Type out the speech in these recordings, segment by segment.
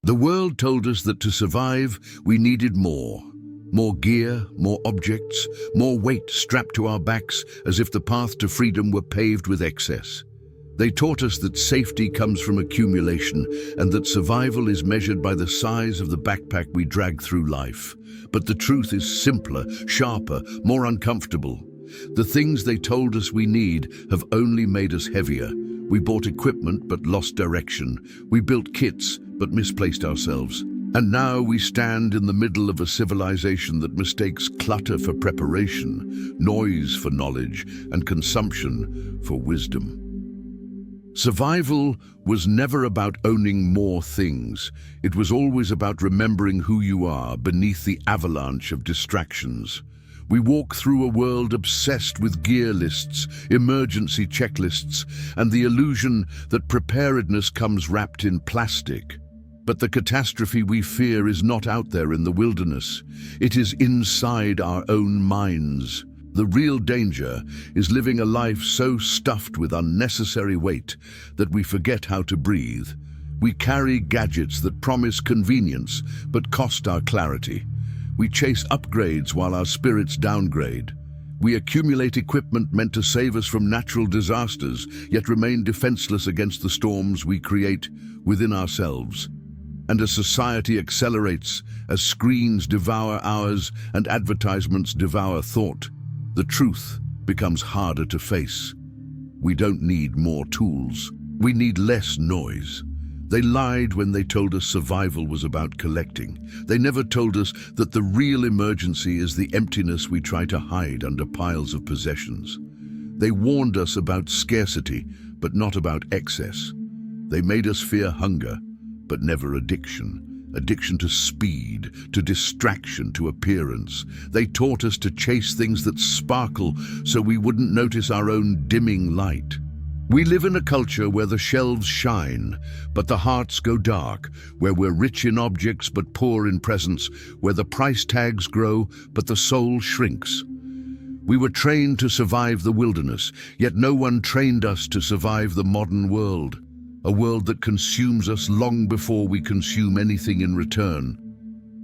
The world told us that to survive, we needed more. More gear, more objects, more weight strapped to our backs as if the path to freedom were paved with excess. They taught us that safety comes from accumulation and that survival is measured by the size of the backpack we drag through life. But the truth is simpler, sharper, more uncomfortable. The things they told us we need have only made us heavier. We bought equipment but lost direction. We built kits but misplaced ourselves. And now we stand in the middle of a civilization that mistakes clutter for preparation, noise for knowledge, and consumption for wisdom. Survival was never about owning more things. It was always about remembering who you are beneath the avalanche of distractions. We walk through a world obsessed with gear lists, emergency checklists, and the illusion that preparedness comes wrapped in plastic. But the catastrophe we fear is not out there in the wilderness. It is inside our own minds. The real danger is living a life so stuffed with unnecessary weight that we forget how to breathe. We carry gadgets that promise convenience but cost our clarity. We chase upgrades while our spirits downgrade. We accumulate equipment meant to save us from natural disasters, yet remain defenseless against the storms we create within ourselves. And as society accelerates, as screens devour hours and advertisements devour thought, the truth becomes harder to face. We don't need more tools. We need less noise. They lied when they told us survival was about collecting. They never told us that the real emergency is the emptiness we try to hide under piles of possessions. They warned us about scarcity, but not about excess. They made us fear hunger, but never addiction. Addiction to speed, to distraction, to appearance. They taught us to chase things that sparkle so we wouldn't notice our own dimming light. We live in a culture where the shelves shine, but the hearts go dark, where we're rich in objects but poor in presence, where the price tags grow but the soul shrinks. We were trained to survive the wilderness, yet no one trained us to survive the modern world. A world that consumes us long before we consume anything in return.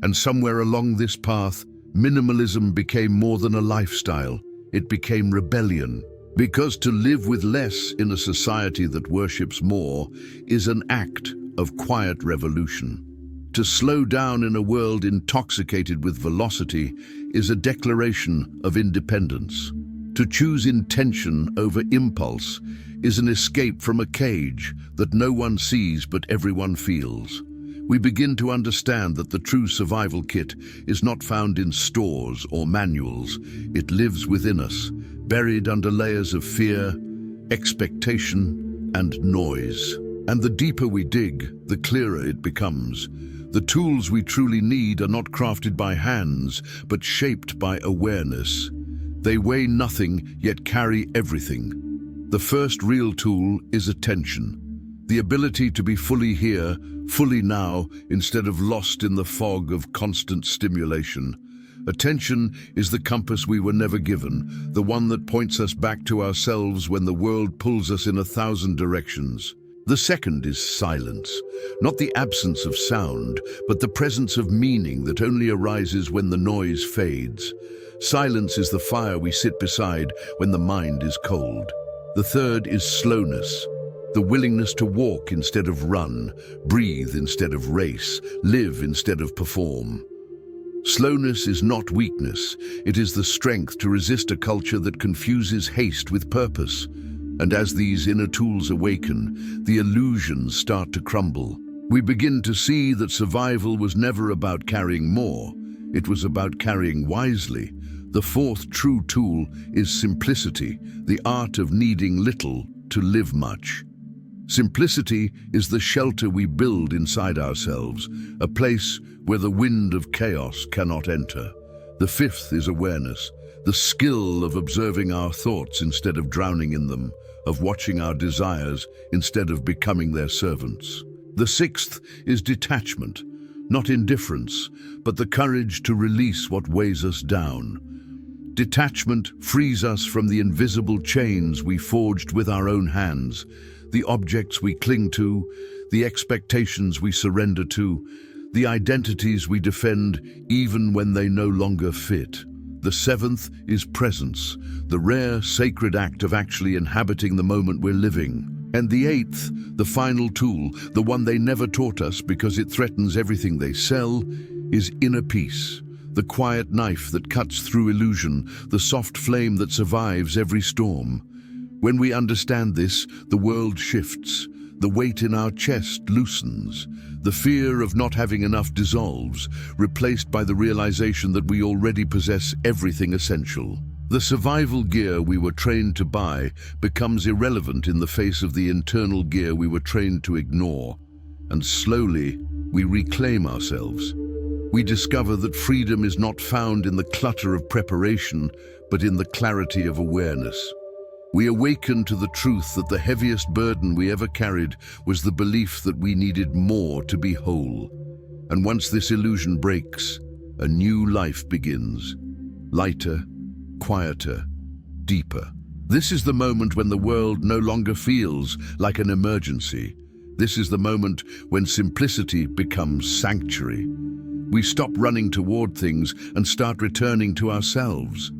And somewhere along this path, minimalism became more than a lifestyle. It became rebellion. Because to live with less in a society that worships more is an act of quiet revolution. To slow down in a world intoxicated with velocity is a declaration of independence. To choose intention over impulse is an escape from a cage that no one sees but everyone feels. We begin to understand that the true survival kit is not found in stores or manuals. It lives within us, buried under layers of fear, expectation, and noise. And the deeper we dig, the clearer it becomes. The tools we truly need are not crafted by hands, but shaped by awareness. They weigh nothing, yet carry everything. The first real tool is attention. The ability to be fully here, fully now, instead of lost in the fog of constant stimulation. Attention is the compass we were never given, the one that points us back to ourselves when the world pulls us in 1,000 directions. The second is silence, not the absence of sound, but the presence of meaning that only arises when the noise fades. Silence is the fire we sit beside when the mind is cold. The third is slowness, the willingness to walk instead of run, breathe instead of race, live instead of perform. Slowness is not weakness, it is the strength to resist a culture that confuses haste with purpose. And as these inner tools awaken, the illusions start to crumble. We begin to see that survival was never about carrying more, it was about carrying wisely. The fourth true tool is simplicity, the art of needing little to live much. Simplicity is the shelter we build inside ourselves, a place where the wind of chaos cannot enter. The fifth is awareness, the skill of observing our thoughts instead of drowning in them, of watching our desires instead of becoming their servants. The sixth is detachment, not indifference, but the courage to release what weighs us down. Detachment frees us from the invisible chains we forged with our own hands, the objects we cling to, the expectations we surrender to, the identities we defend even when they no longer fit. The seventh is presence, the rare, sacred act of actually inhabiting the moment we're living. And the eighth, the final tool, the one they never taught us because it threatens everything they sell, is inner peace. The quiet knife that cuts through illusion, the soft flame that survives every storm. When we understand this, the world shifts. The weight in our chest loosens. The fear of not having enough dissolves, replaced by the realization that we already possess everything essential. The survival gear we were trained to buy becomes irrelevant in the face of the internal gear we were trained to ignore. And slowly, we reclaim ourselves. We discover that freedom is not found in the clutter of preparation, but in the clarity of awareness. We awaken to the truth that the heaviest burden we ever carried was the belief that we needed more to be whole. And once this illusion breaks, a new life begins. Lighter, quieter, deeper. This is the moment when the world no longer feels like an emergency. This is the moment when simplicity becomes sanctuary. We stop running toward things and start returning to ourselves.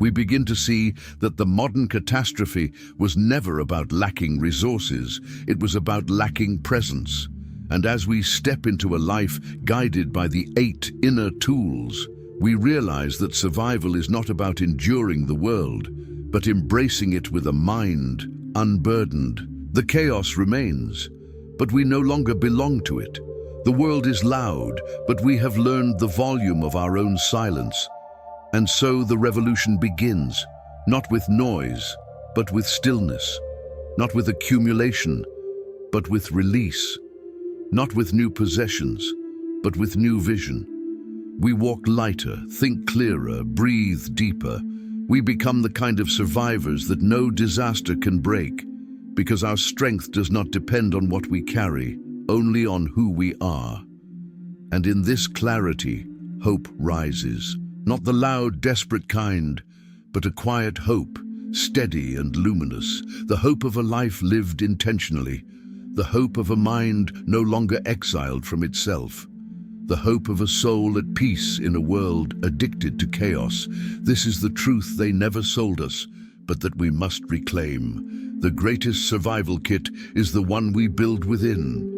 We begin to see that the modern catastrophe was never about lacking resources, it was about lacking presence. And as we step into a life guided by the 8 inner tools, we realize that survival is not about enduring the world, but embracing it with a mind unburdened. The chaos remains, but we no longer belong to it. The world is loud, but we have learned the volume of our own silence. And so the revolution begins, not with noise, but with stillness, not with accumulation, but with release, not with new possessions, but with new vision. We walk lighter, think clearer, breathe deeper. We become the kind of survivors that no disaster can break, because our strength does not depend on what we carry, only on who we are. And in this clarity, hope rises. Not the loud, desperate kind, but a quiet hope, steady and luminous, the hope of a life lived intentionally, the hope of a mind no longer exiled from itself, the hope of a soul at peace in a world addicted to chaos. This is the truth they never sold us, but that we must reclaim. The greatest survival kit is the one we build within,